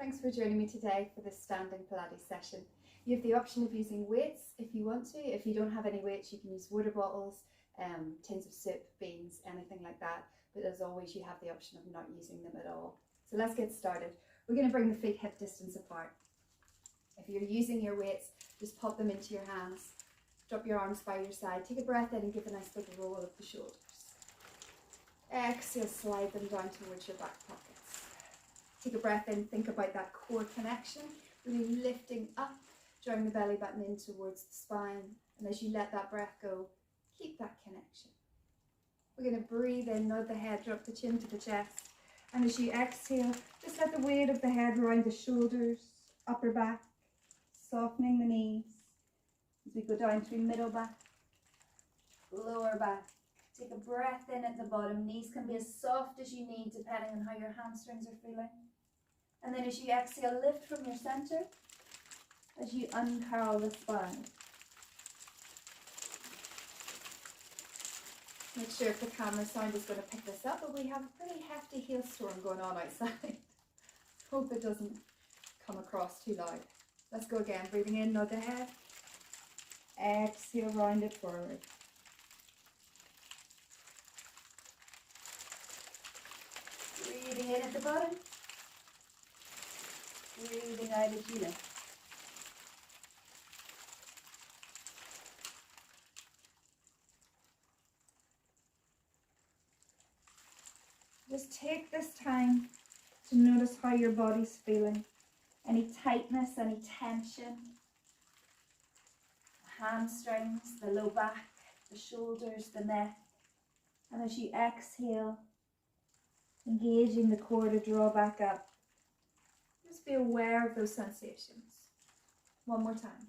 Thanks for joining me today for this standing Pilates session. You have the option of using weights if you want to. If you don't have any weights, you can use water bottles, tins of soup, beans, anything like that. But as always, you have the option of not using them at all. So let's get started. We're going to bring the feet hip distance apart. If you're using your weights, just pop them into your hands. Drop your arms by your side. Take a breath in and give a nice big roll of the shoulders. Exhale, slide them down towards your back pockets. Take a breath in, think about that core connection, really lifting up, drawing the belly button in towards the spine. And as you let that breath go, keep that connection. We're going to breathe in, nod the head, drop the chin to the chest. And as you exhale, just let the weight of the head around the shoulders, upper back, softening the knees. As we go down through middle back, lower back. Take a breath in at the bottom. Knees can be as soft as you need depending on how your hamstrings are feeling. And then as you exhale, lift from your center as you uncurl the spine. Make sure if the camera sound is going to pick this up, but we have a pretty hefty hailstorm going on outside. Hope it doesn't come across too loud. Let's go again. Breathing in, nod the head. Exhale, round it forward. Breathing in at the bottom. Breathing out as you lift. Just take this time to notice how your body's feeling. Any tightness, any tension. The hamstrings, the low back, the shoulders, the neck. And as you exhale, engaging the core to draw back up. Just be aware of those sensations. One more time.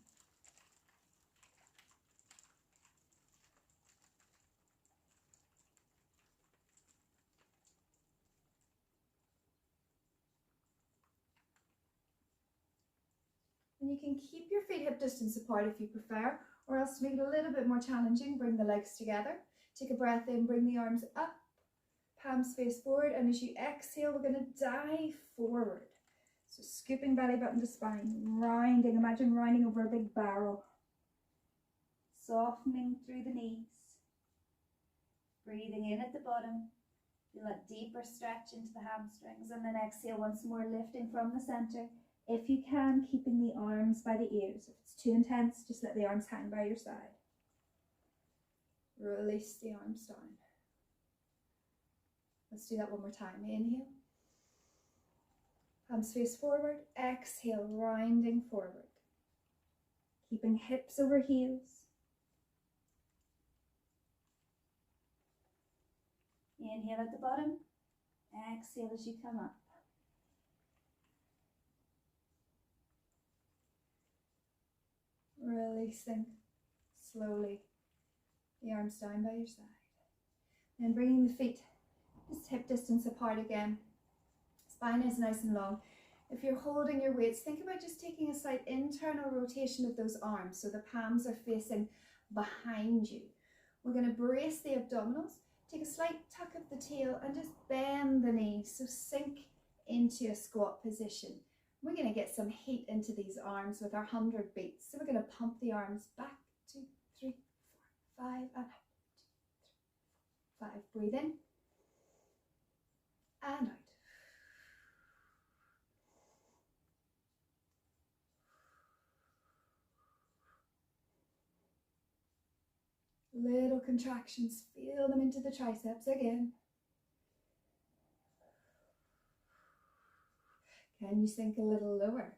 And you can keep your feet hip distance apart if you prefer, or else to make it a little bit more challenging, bring the legs together. Take a breath in, bring the arms up, palms face forward, and as you exhale, we're going to dive forward. So scooping belly button to spine, rounding, imagine rounding over a big barrel. Softening through the knees. Breathing in at the bottom. Feel that deeper stretch into the hamstrings, and then exhale once more, lifting from the center. If you can, keeping the arms by the ears. If it's too intense, just let the arms hang by your side. Release the arms down. Let's do that one more time. Inhale. Palms face forward. Exhale, rounding forward. Keeping hips over heels. Inhale at the bottom. Exhale as you come up. Releasing slowly the arms down by your side. Then bringing the feet just hip distance apart again. Spine is nice and long. If you're holding your weights, think about just taking a slight internal rotation of those arms so the palms are facing behind you. We're going to brace the abdominals. Take a slight tuck of the tail and just bend the knees. So sink into a squat position. We're going to get some heat into these arms with our 100 beats. So we're going to pump the arms back, 2, 3, 4, 5, and up. 2, 3, 4, 5. Breathe in and out. Little contractions, feel them into the triceps again. Can you sink a little lower?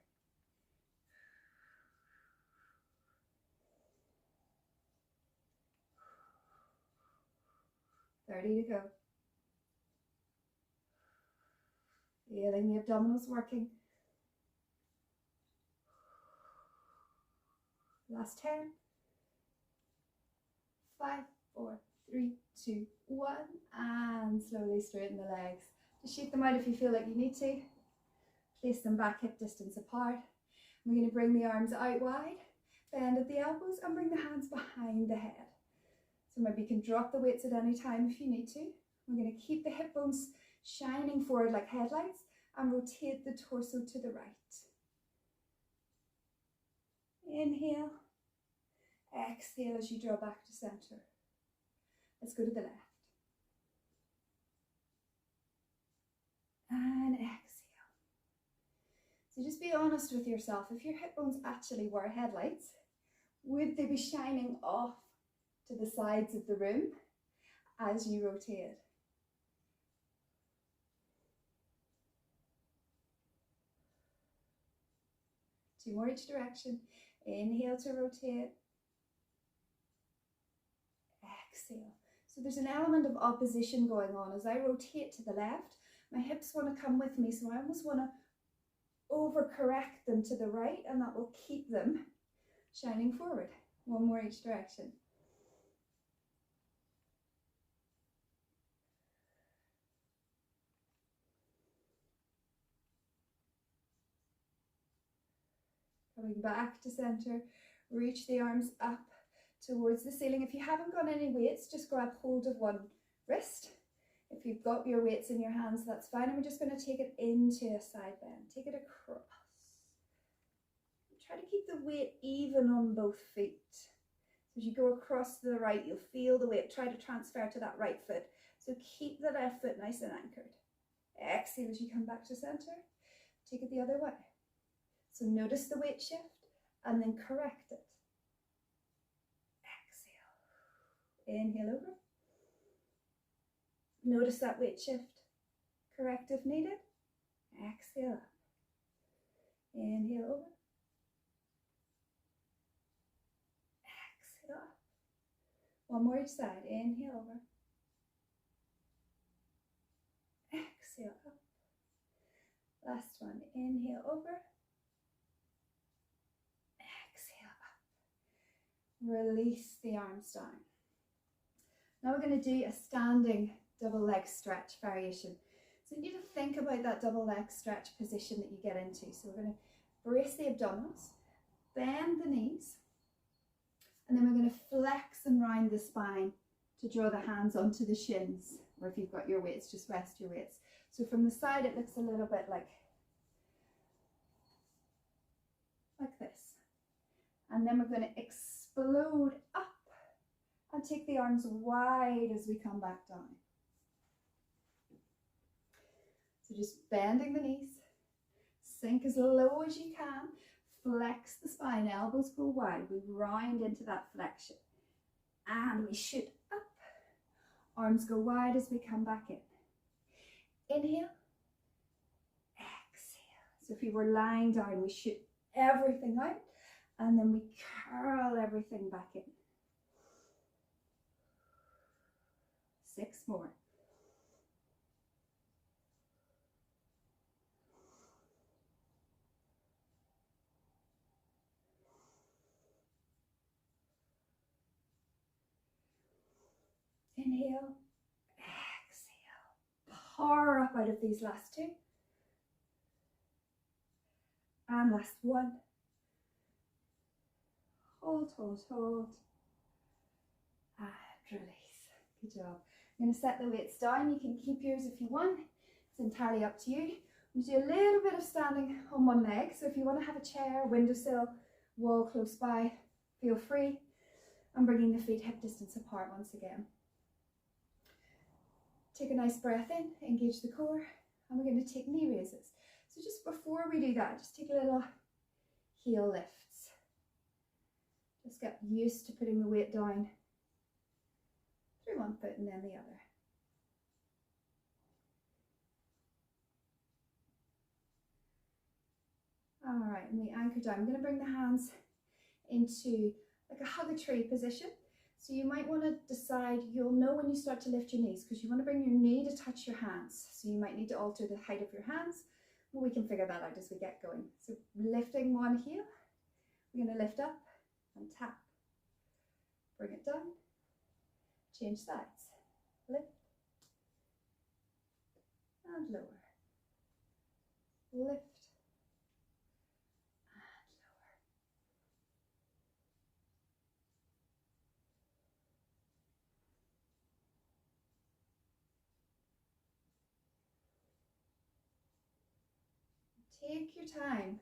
Thirty to go. Feeling the abdominals working. Last 10. 5, 4, 3, 2, 1. And slowly straighten the legs. Just shake them out if you feel like you need to. Place them back hip distance apart. We're going to bring the arms out wide, bend at the elbows, and bring the hands behind the head. So maybe you can drop the weights at any time if you need to. We're going to keep the hip bones shining forward like headlights, and rotate the torso to the right. Inhale, exhale as you draw back to center. Let's go to the left. And exhale. So just be honest with yourself. If your hip bones actually were headlights, would they be shining off to the sides of the room as you rotate? Two more each direction. Inhale to rotate. Exhale. So there's an element of opposition going on. As I rotate to the left, my hips want to come with me, so I almost want to overcorrect them to the right, and that will keep them shining forward. One more each direction. Coming back to center, reach the arms up towards the ceiling. If you haven't got any weights, just grab hold of one wrist. If you've got your weights in your hands, that's fine. And we're just going to take it into a side bend. Take it across. Try to keep the weight even on both feet. So as you go across to the right, you'll feel the weight. Try to transfer to that right foot. So keep the left foot nice and anchored. Exhale as you come back to center. Take it the other way. So notice the weight shift and then correct it. Exhale. Inhale over. Notice that weight shift. Correct if needed. Exhale up. Inhale over. Exhale up. One more each side. Inhale over. Exhale up. Last one. Inhale over. Exhale up. Release the arms down. Now we're going to do a standing double leg stretch variation. So you need to think about that double leg stretch position that you get into. So we're going to brace the abdominals, bend the knees, and then we're going to flex and round the spine to draw the hands onto the shins, or if you've got your weights, just rest your weights. So from the side it looks a little bit like this. And then we're going to explode up and take the arms wide as we come back down. So just bending the knees, sink as low as you can, flex the spine, elbows go wide, we round into that flexion, and we shoot up, arms go wide as we come back in. Inhale, exhale. So if you were lying down, we shoot everything out, and then we curl everything back in. 6 more. Inhale, exhale. Power up out of these last 2. And last 1. Hold, hold, hold. And release. Good job. I'm going to set the weights down. You can keep yours if you want. It's entirely up to you. We do a little bit of standing on one leg. So if you want to have a chair, windowsill, wall close by, feel free. I'm bringing the feet hip distance apart once again. Take a nice breath in, engage the core, and we're going to take knee raises. So just before we do that, just take a little heel lifts. Just get used to putting the weight down through one foot and then the other. All right, and we anchor down. I'm going to bring the hands into like a hug a tree position. So you might want to decide, you'll know when you start to lift your knees, because you want to bring your knee to touch your hands. So you might need to alter the height of your hands. Well, we can figure that out as we get going. So lifting one heel, we're going to lift up and tap. Bring it down, change sides, lift and lower, lift and lower. take your time.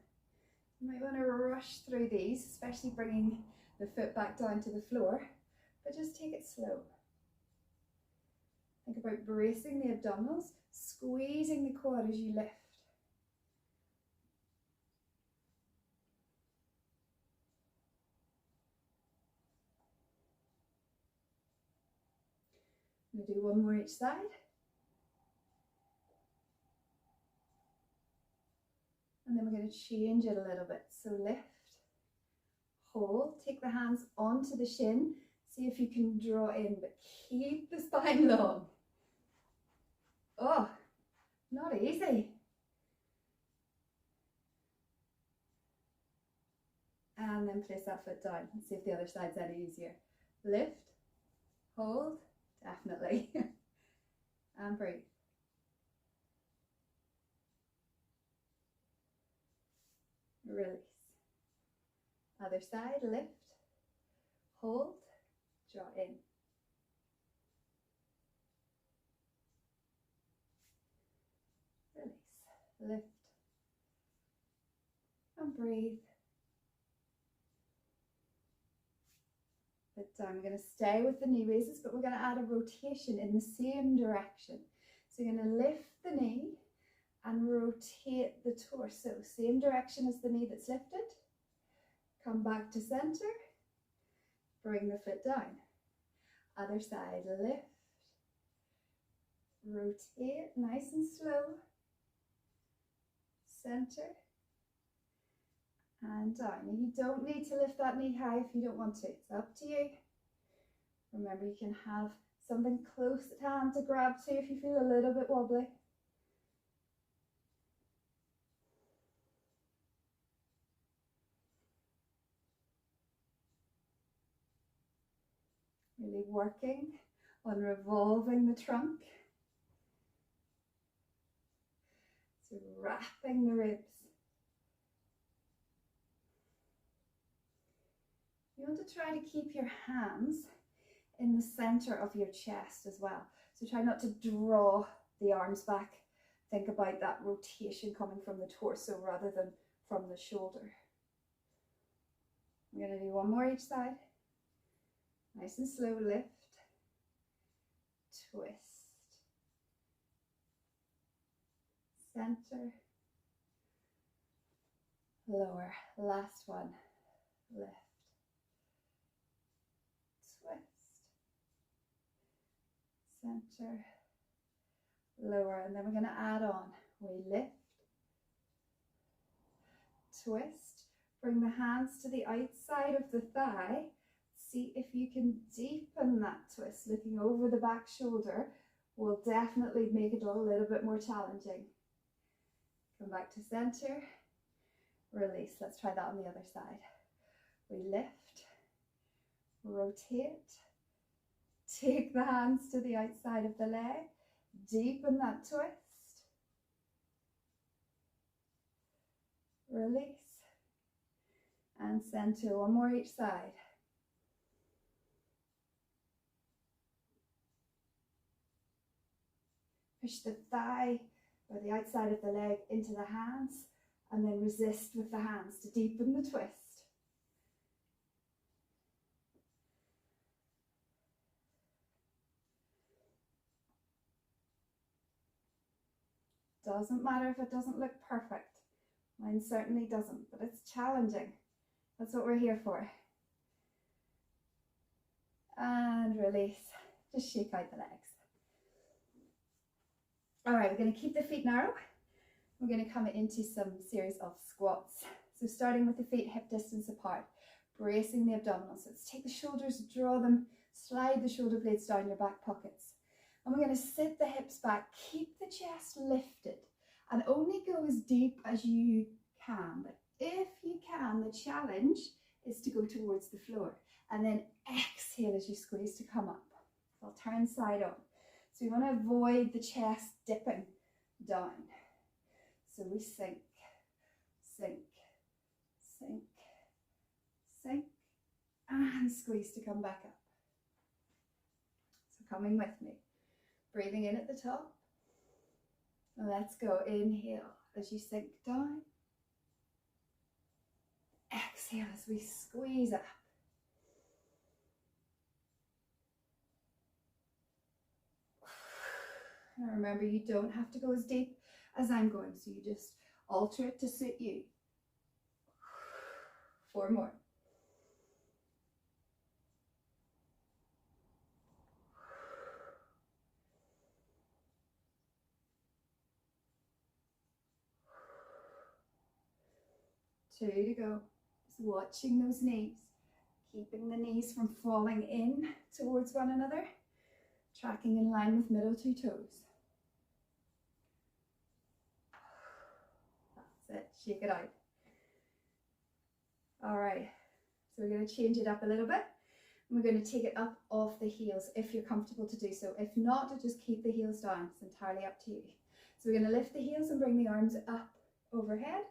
You might want to rush through these, especially bringing the foot back down to the floor, but just take it slow. Think about bracing the abdominals, squeezing the quad as you lift. I'm going to do one more each side. And then we're going to change it a little bit. So lift, hold, take the hands onto the shin. See if you can draw in, but keep the spine long. Oh, not easy. And then place that foot down and see if the other side's any easier. Lift, hold, definitely. And breathe. Release. Other side, lift, hold, draw in. Release, lift, and breathe. But I'm going to stay with the knee raises, but we're going to add a rotation in the same direction. So you're going to lift the knee and rotate the torso. Same direction as the knee that's lifted. Come back to center. Bring the foot down. Other side, lift. Rotate, nice and slow. Center. And down. You don't need to lift that knee high if you don't want to. It's up to you. Remember, you can have something close at hand to grab to if you feel a little bit wobbly. Really working on revolving the trunk. So wrapping the ribs. You want to try to keep your hands in the center of your chest as well. So try not to draw the arms back. Think about that rotation coming from the torso rather than from the shoulder. I'm going to do one more each side. Nice and slow, lift, twist, center, lower, last one, lift, twist, center, lower, and then we're going to add on. We lift, twist, bring the hands to the outside of the thigh. See if you can deepen that twist. Looking over the back shoulder will definitely make it a little bit more challenging. Come back to center, release. Let's try that on the other side. We lift, rotate, take the hands to the outside of the leg, deepen that twist, release, and center. One more each side. Push the thigh or the outside of the leg into the hands and then resist with the hands to deepen the twist. Doesn't matter if it doesn't look perfect. Mine certainly doesn't, but it's challenging. That's what we're here for. And release. Just shake out the legs. All right, we're going to keep the feet narrow. We're going to come into some series of squats. So starting with the feet hip distance apart, bracing the abdominals. So let's take the shoulders, draw them, slide the shoulder blades down your back pockets. And we're going to sit the hips back, keep the chest lifted, and only go as deep as you can. But if you can, the challenge is to go towards the floor. And then exhale as you squeeze to come up. So I'll turn side on. So we want to avoid the chest dipping down. So we sink, sink, sink, sink, and squeeze to come back up. So coming with me. Breathing in at the top. Let's go. Inhale as you sink down. Exhale as we squeeze up. And remember, you don't have to go as deep as I'm going, so you just alter it to suit you. 4 more. Two to go. Just watching those knees, keeping the knees from falling in towards one another, tracking in line with middle 2 toes. That's it, shake it out. All right, so we're going to change it up a little bit. We're going to take it up off the heels if you're comfortable to do so. If not, just keep the heels down. It's entirely up to you. So we're going to lift the heels and bring the arms up overhead.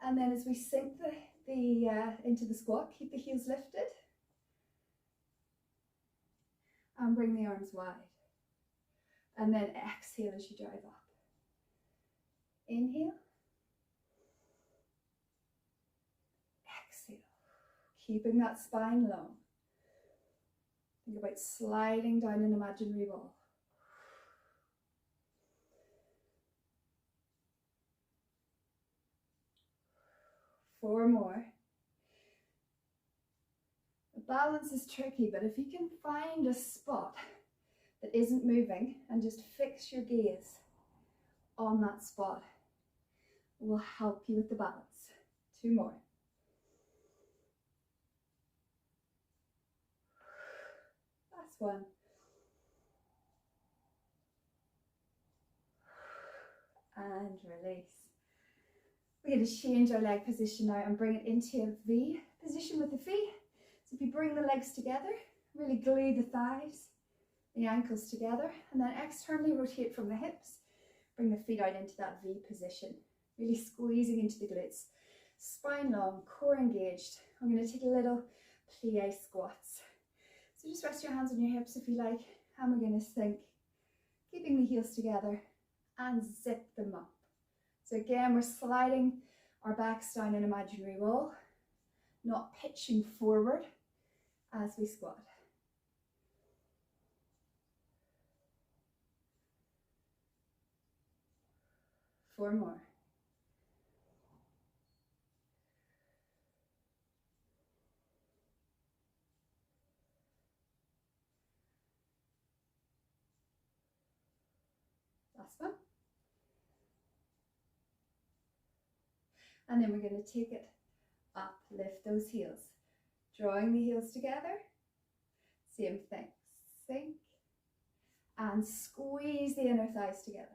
And then as we sink into the squat, keep the heels lifted. And bring the arms wide. And then exhale as you drive up. Inhale. Exhale. Keeping that spine long. Think about sliding down an imaginary wall. Four more. The balance is tricky, but if you can find a spot that isn't moving and just fix your gaze on that spot, it will help you with the balance. 2 more. Last one. And release. We're going to change our leg position now and bring it into a V position with the feet. So if you bring the legs together, really glue the thighs, the ankles together, and then externally rotate from the hips. Bring the feet out into that V position, really squeezing into the glutes. Spine long, core engaged. I'm going to take a little plie squats. So just rest your hands on your hips if you like, and we're going to sink, keeping the heels together and zip them up. So again, we're sliding our backs down an imaginary wall, not pitching forward as we squat. 4 more. Last one. And then we're going to take it up, lift those heels, drawing the heels together. Same thing, sink and squeeze the inner thighs together.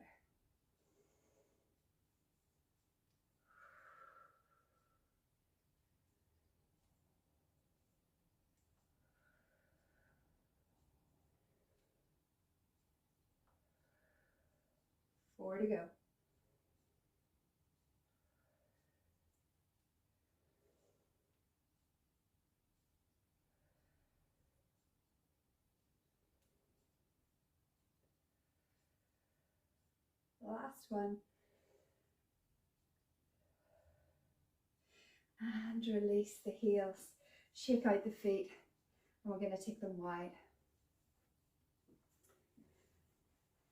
Four to go. Last one. And release the heels. Shake out the feet. And we're going to take them wide.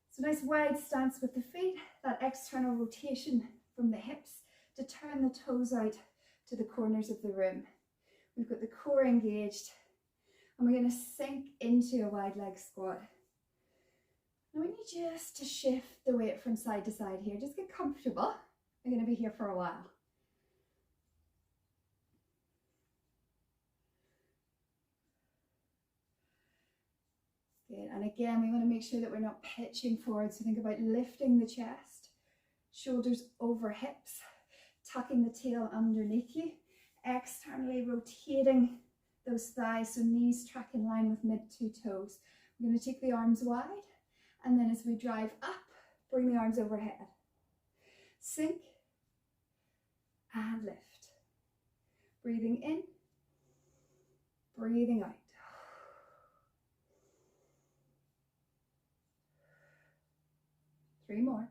So nice wide stance with the feet. That external rotation from the hips to turn the toes out to the corners of the room. We've got the core engaged. And we're going to sink into a wide leg squat. Now we need just to shift the weight from side to side here. Just get comfortable. We're going to be here for a while. Good. And again, we want to make sure that we're not pitching forward. So think about lifting the chest, shoulders over hips, tucking the tail underneath you, externally rotating those thighs so knees track in line with mid 2 toes. We're going to take the arms wide. And then as we drive up, bring the arms overhead. Sink and lift. Breathing in, breathing out. Three more.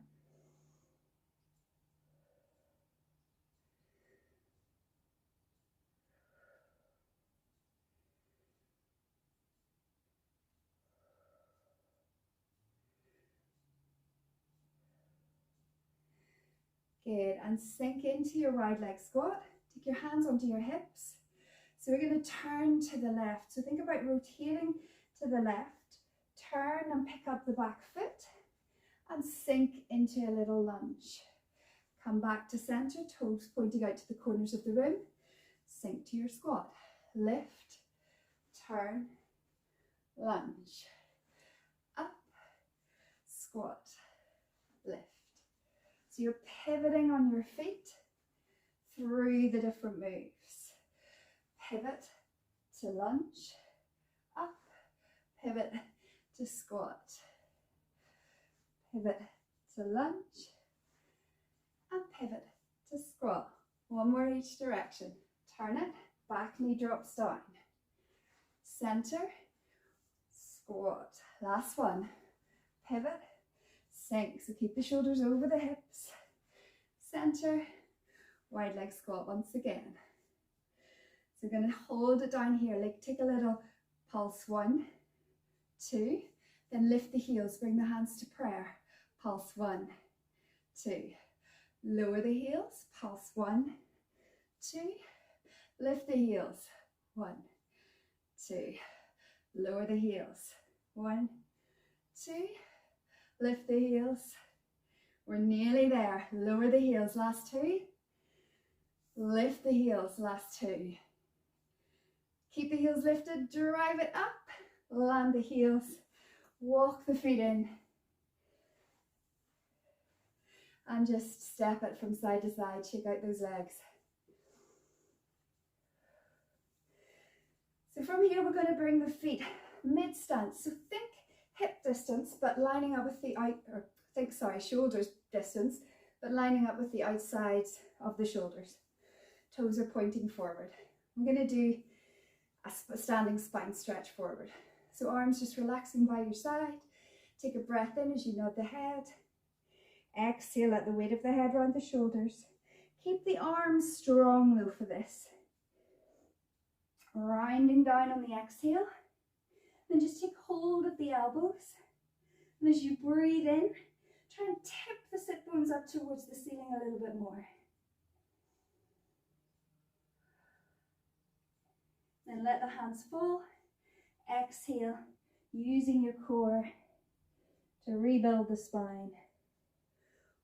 Good, and sink into your wide leg squat. Take your hands onto your hips. So we're going to turn to the left. So think about rotating to the left, turn and pick up the back foot and sink into a little lunge. Come back to center, toes pointing out to the corners of the room. Sink to your squat. Lift, turn, lunge. Up, squat, lift. So you're pivoting on your feet through the different moves. Pivot to lunge, up, pivot to squat, pivot to lunge, and pivot to squat. One more each direction. Turn it, back knee drops down. Center, squat. Last one. Pivot, sink. So keep the shoulders over the hips. Center, wide leg squat once again. So we're going to hold it down here. Like take a little pulse. 1, 2. Then lift the heels. Bring the hands to prayer. Pulse 1, 2. Lower the heels. Pulse 1, 2. Lift the heels. 1, 2. Lower the heels. 1, 2. Lift the heels. We're nearly there. Lower the heels. Last 2. Lift the heels. Last 2. Keep the heels lifted. Drive it up. Land the heels. Walk the feet in. And just step it from side to side. Shake out those legs. So from here, we're going to bring the feet mid-stance. So think hip distance, but lining up with the shoulders distance, but lining up with the outsides of the shoulders. Toes are pointing forward. I'm going to do a standing spine stretch forward. So arms just relaxing by your side. Take a breath in as you nod the head. Exhale, let the weight of the head around the shoulders. Keep the arms strong though for this. Rounding down on the exhale. Then just take hold of the elbows. And as you breathe in, try and tip the sit bones up towards the ceiling a little bit more. Then let the hands fall. Exhale, using your core to rebuild the spine.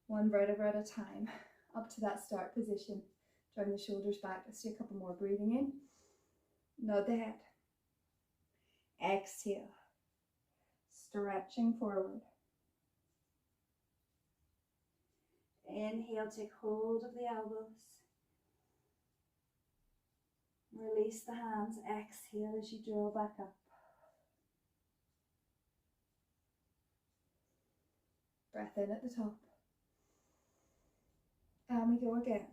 One vertebra at a time, up to that start position. Drawing the shoulders back. Let's do a couple more. Breathing in. Nod the head. Exhale. Stretching forward. Inhale, take hold of the elbows. Release the hands. Exhale as you draw back up. Breath in at the top. And we go again.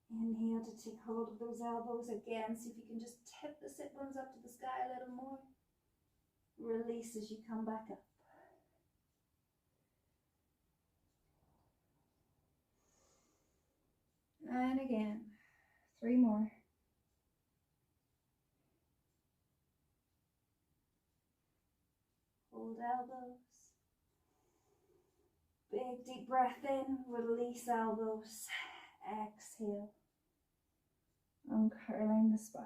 Inhale to take hold of those elbows again. See if you can just tip the sit bones up to the sky a little more. Release as you come back up. And again. 3 more. Hold elbows. Big deep breath in. Release elbows. Exhale. Uncurling the spine.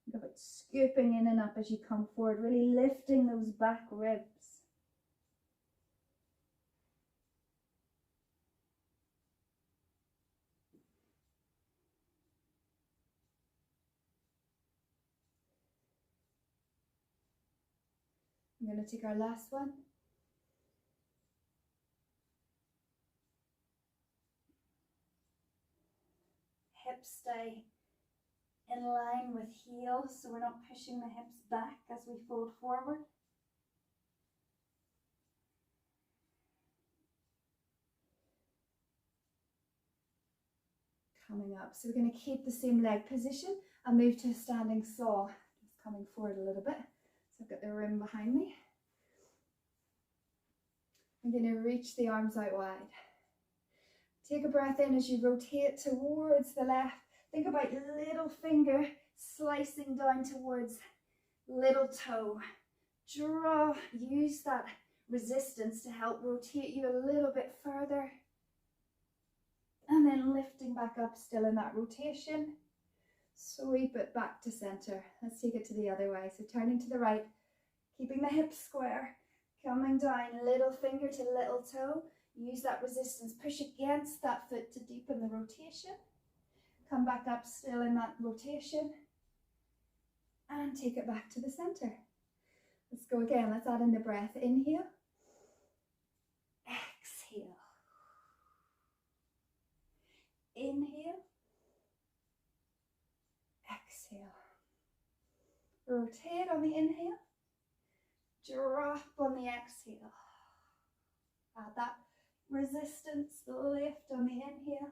Think about scooping in and up as you come forward, really lifting those back ribs. I'm going to take our last one. Hips stay in line with heels, so we're not pushing the hips back as we fold forward. Coming up, so we're going to keep the same leg position and move to a standing saw. Just coming forward a little bit. So I've got the rim behind me. I'm going to reach the arms out wide. Take a breath in as you rotate towards the left. Think about your little finger slicing down towards little toe. Use that resistance to help rotate you a little bit further. And then lifting back up, still in that rotation. Sweep it back to center. Let's take it to the other way. So turning to the right, keeping the hips square, coming down, little finger to little toe. Use that resistance, push against that foot to deepen the rotation. Come back up, still in that rotation. And take it back to the center. Let's go again. Let's add in the breath. Inhale. Exhale. Inhale. Exhale. Rotate on the inhale. Drop on the exhale. Add that resistance, lift on the inhale.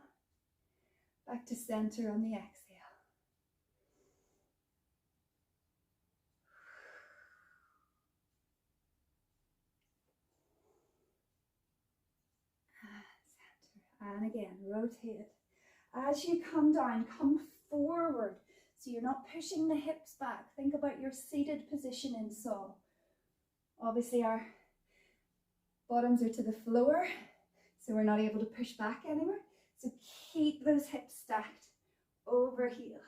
Back to center on the exhale. And again, rotate. As you come down, come forward. So you're not pushing the hips back. Think about your seated position in saw. Obviously our bottoms are to the floor, so we're not able to push back anymore. So keep those hips stacked over heels.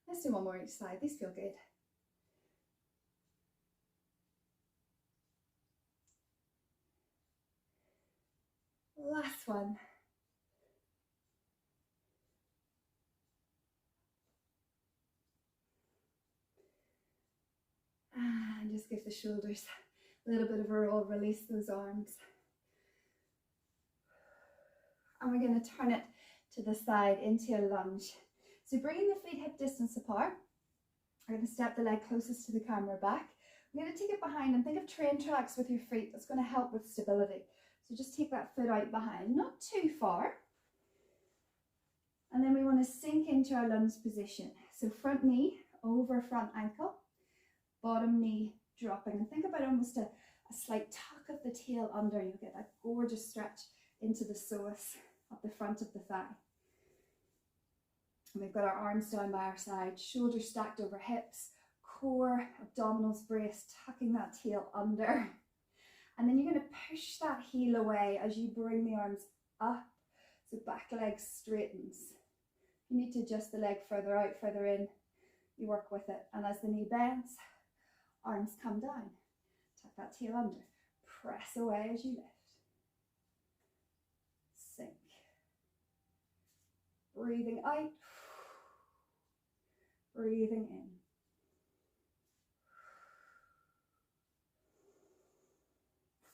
Let's do one more each side. These feel good. Last one. And just give the shoulders a little bit of a roll, release those arms. And we're going to turn it to the side into a lunge. So bringing the feet hip distance apart, we're going to step the leg closest to the camera back. We're going to take it behind and think of train tracks with your feet. That's going to help with stability. So just take that foot out behind, not too far. And then we want to sink into our lunge position. So front knee over front ankle, bottom knee dropping. And think about almost a slight tuck of the tail under. You'll get that gorgeous stretch into the psoas up the front of the thigh. And we've got our arms down by our side, shoulders stacked over hips, core, abdominals braced, tucking that tail under. And then you're going to push that heel away as you bring the arms up. So back leg straightens. If you need to adjust the leg further out, further in, you work with it. And as the knee bends, arms come down. Tuck that tail under. Press away as you lift. Sink. Breathing out. Breathing in.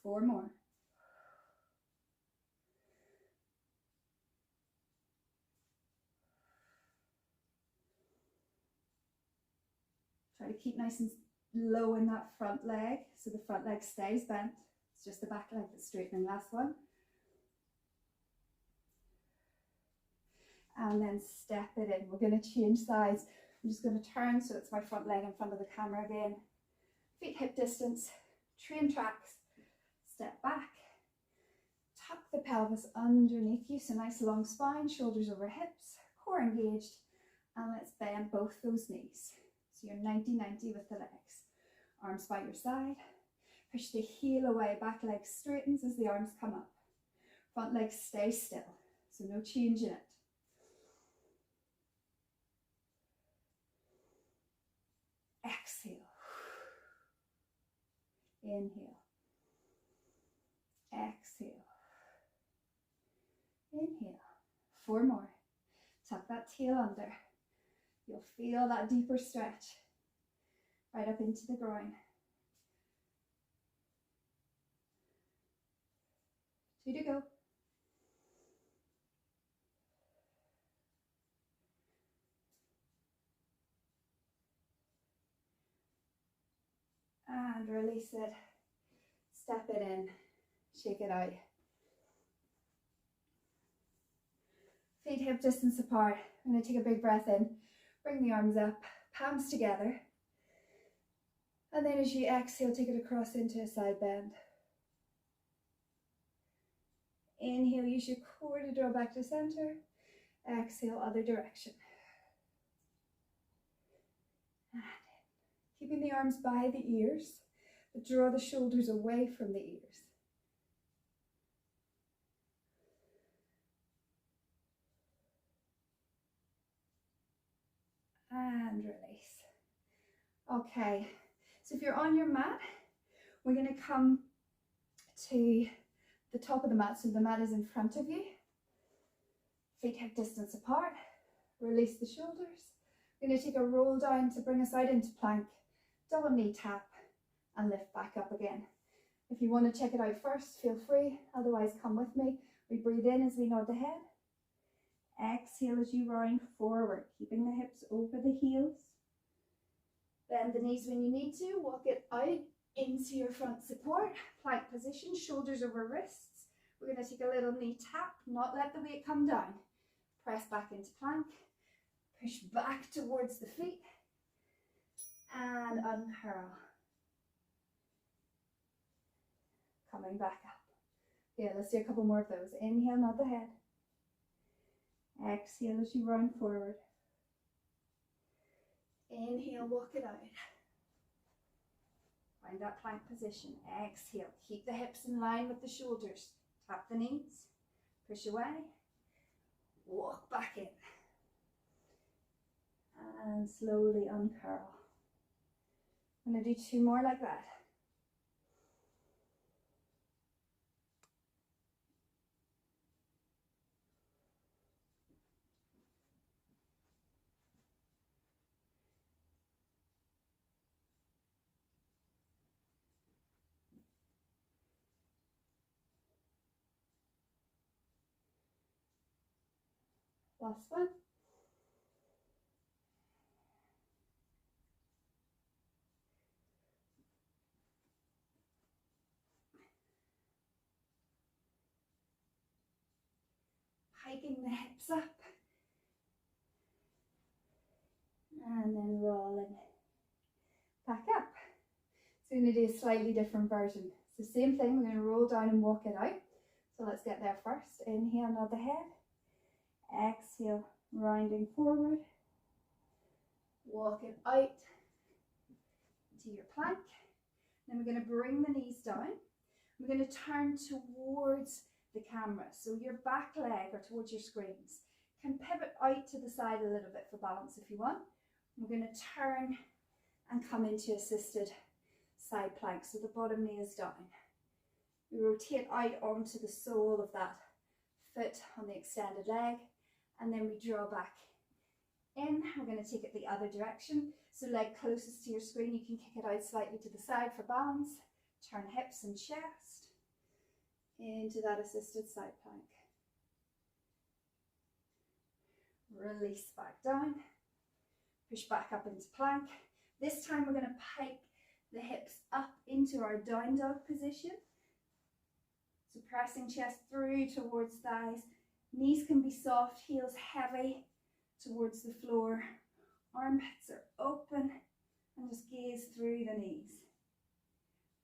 Four more. Try to keep nice and low in that front leg, so the front leg stays bent. It's just the back leg that's straightening. Last one. And then step it in. We're going to change sides. I'm just going to turn so it's my front leg in front of the camera again. Feet hip distance, train tracks. Step back, tuck the pelvis underneath you, so nice long spine, shoulders over hips, core engaged, and let's bend both those knees. So you're 90-90 with the legs. Arms by your side, push the heel away, back leg straightens as the arms come up. Front leg stays still, so no change in it. Exhale. Inhale. Exhale. Inhale. Four more. Tuck that tail under. You'll feel that deeper stretch right up into the groin. 2 to go. And release it. Step it in. Shake it out. Feet hip distance apart. I'm going to take a big breath in. Bring the arms up, palms together. And then as you exhale, take it across into a side bend. Inhale, use your core to draw back to center. Exhale, other direction. And keeping the arms by the ears, but draw the shoulders away from the ears. And release. Okay, so if you're on your mat, we're going to come to the top of the mat. So the mat is in front of you. Feet hip distance apart. Release the shoulders. We're going to take a roll down to bring us out into plank. Double knee tap and lift back up again. If you want to check it out first, feel free. Otherwise, come with me. We breathe in as we nod the head. Exhale as you round forward, keeping the hips over the heels. Bend the knees when you need to. Walk it out into your front support. Plank position, shoulders over wrists. We're going to take a little knee tap, not let the weight come down. Press back into plank. Push back towards the feet. And uncurl. Coming back up. Yeah, let's do a couple more of those. Inhale, nod the head. Exhale as you round forward. Inhale, walk it out. Find that plank position. Exhale, keep the hips in line with the shoulders. Tap the knees. Push away. Walk back in. And slowly uncurl. I'm going to do 2 more like that. Last one. Hiking the hips up. And then rolling back up. So we're going to do a slightly different version. So same thing, we're going to roll down and walk it out. So let's get there first. Inhale, nod the head. Exhale, rounding forward. Walk it out to your plank. Then we're going to bring the knees down. We're going to turn towards the camera. So your back leg or towards your screens. Can pivot out to the side a little bit for balance if you want. We're going to turn and come into assisted side plank. So the bottom knee is down. We rotate out onto the sole of that foot on the extended leg. And then we draw back in. We're going to take it the other direction. So leg closest to your screen, you can kick it out slightly to the side for balance. Turn hips and chest into that assisted side plank. Release back down. Push back up into plank. This time we're going to pike the hips up into our down dog position. So pressing chest through towards thighs. Knees can be soft, heels heavy towards the floor. Armpits are open and just gaze through the knees.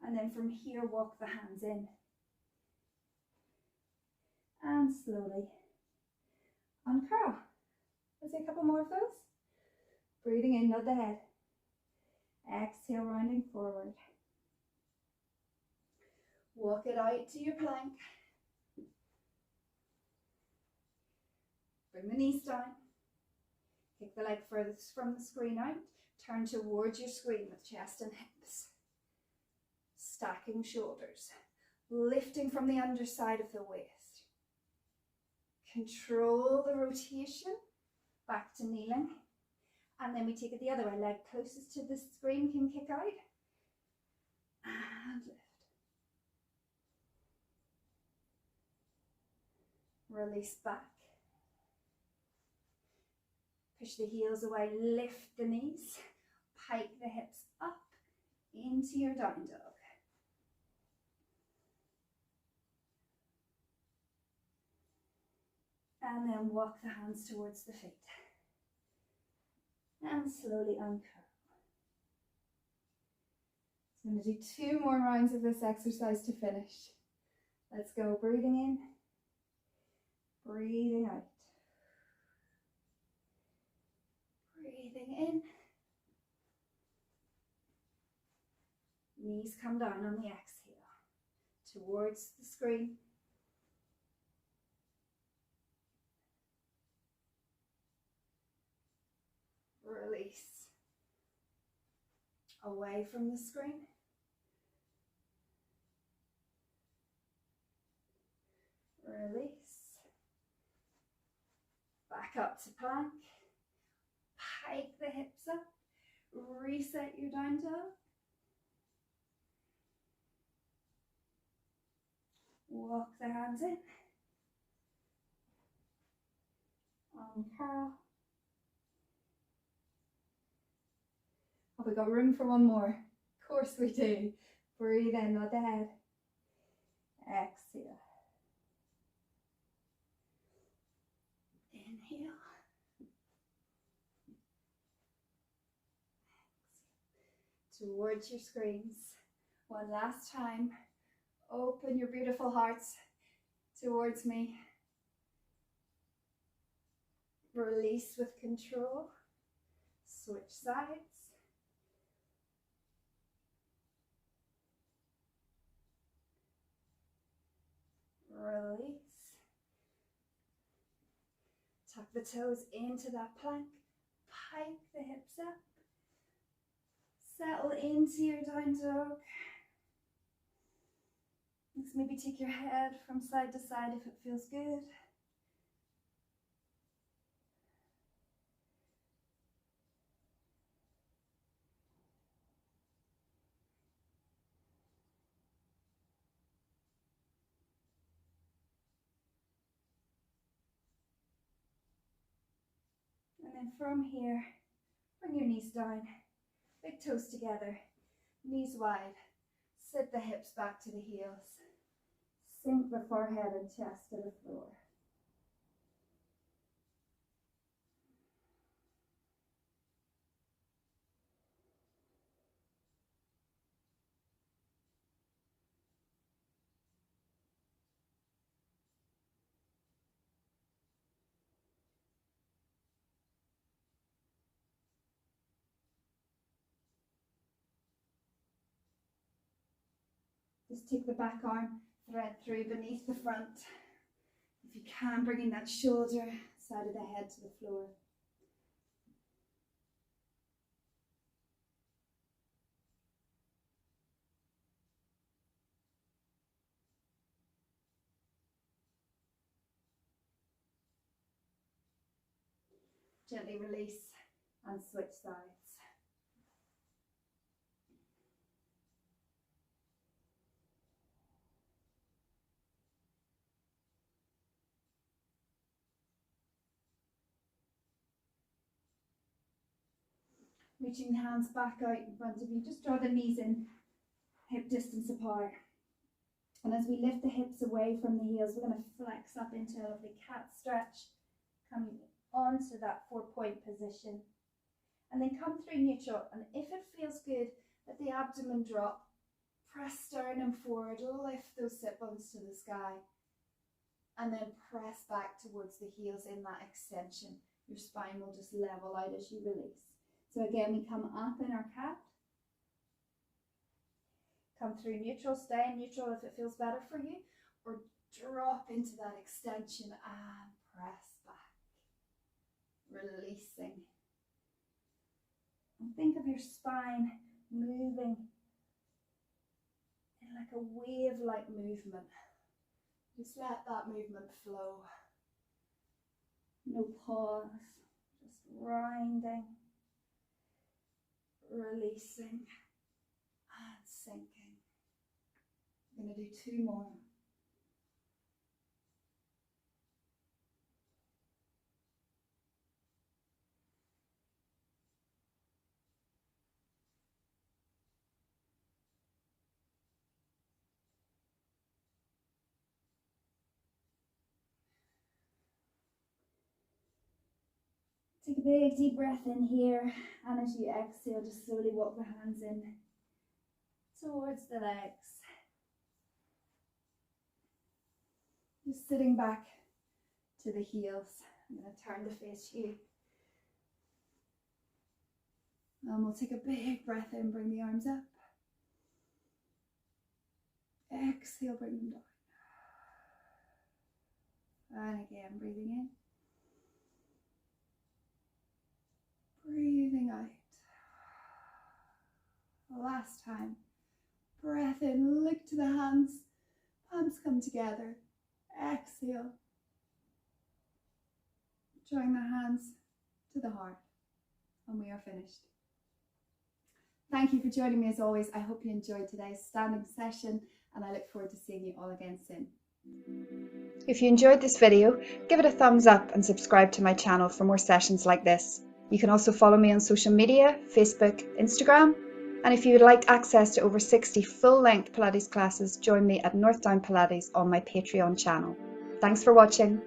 And then from here, walk the hands in. And slowly uncurl. Let's do a couple more of those. Breathing in, nod the head. Exhale, rounding forward. Walk it out to your plank. Bring the knees down. Kick the leg furthest from the screen out. Turn towards your screen with chest and hips. Stacking shoulders. Lifting from the underside of the waist. Control the rotation. Back to kneeling. And then we take it the other way. Leg closest to the screen can kick out. And lift. Release back. Push the heels away, lift the knees, pike the hips up into your down dog. And then walk the hands towards the feet. And slowly uncurl. So I'm going to do 2 more rounds of this exercise to finish. Let's go, breathing in. Breathing out. Breathing in. Knees come down on the exhale towards the screen. Release. Away from the screen. Release. Back up to plank. Pike the hips up. Reset your down dog. Walk the hands in. Uncurl. Have we got room for one more? Of course we do. Breathe in, nod the head. Exhale. Inhale. Exhale. Towards your screens. One last time. Open your beautiful hearts towards me. Release with control. Switch sides. Release. Tuck the toes into that plank. Pike the hips up. Settle into your down dog. Let's maybe take your head from side to side if it feels good. And then from here, bring your knees down, big toes together, knees wide. Sit the hips back to the heels. Sink the forehead and chest to the floor. Just take the back arm, thread through beneath the front. If you can, bringing that shoulder, side of the head to the floor. Gently release and switch sides. Reaching the hands back out in front of you, just draw the knees in, hip distance apart. And as we lift the hips away from the heels, we're going to flex up into a lovely cat stretch, coming onto that 4-point position. And then come through neutral, and if it feels good, let the abdomen drop, press sternum forward, lift those sit bones to the sky, and then press back towards the heels in that extension. Your spine will just level out as you release. So again, we come up in our cat, come through neutral, stay in neutral if it feels better for you, or drop into that extension and press back, releasing. And think of your spine moving in like a wave-like movement. Just let that movement flow. No pause, just grinding. Releasing and sinking. I'm going to do 2 more. Take a big deep breath in here, and as you exhale, just slowly walk the hands in towards the legs. Just sitting back, to the heels. I'm going to turn to face you. And we'll take a big breath in, bring the arms up. Exhale, bring them down. And again, breathing in. Breathing out. Last time. Breath in, look to the hands. Palms come together. Exhale. Drawing the hands to the heart. And we are finished. Thank you for joining me as always. I hope you enjoyed today's standing session and I look forward to seeing you all again soon. If you enjoyed this video, give it a thumbs up and subscribe to my channel for more sessions like this. You can also follow me on social media, Facebook, Instagram. And if you would like access to over 60 full-length Pilates classes, join me at North Down Pilates on my Patreon channel. Thanks for watching.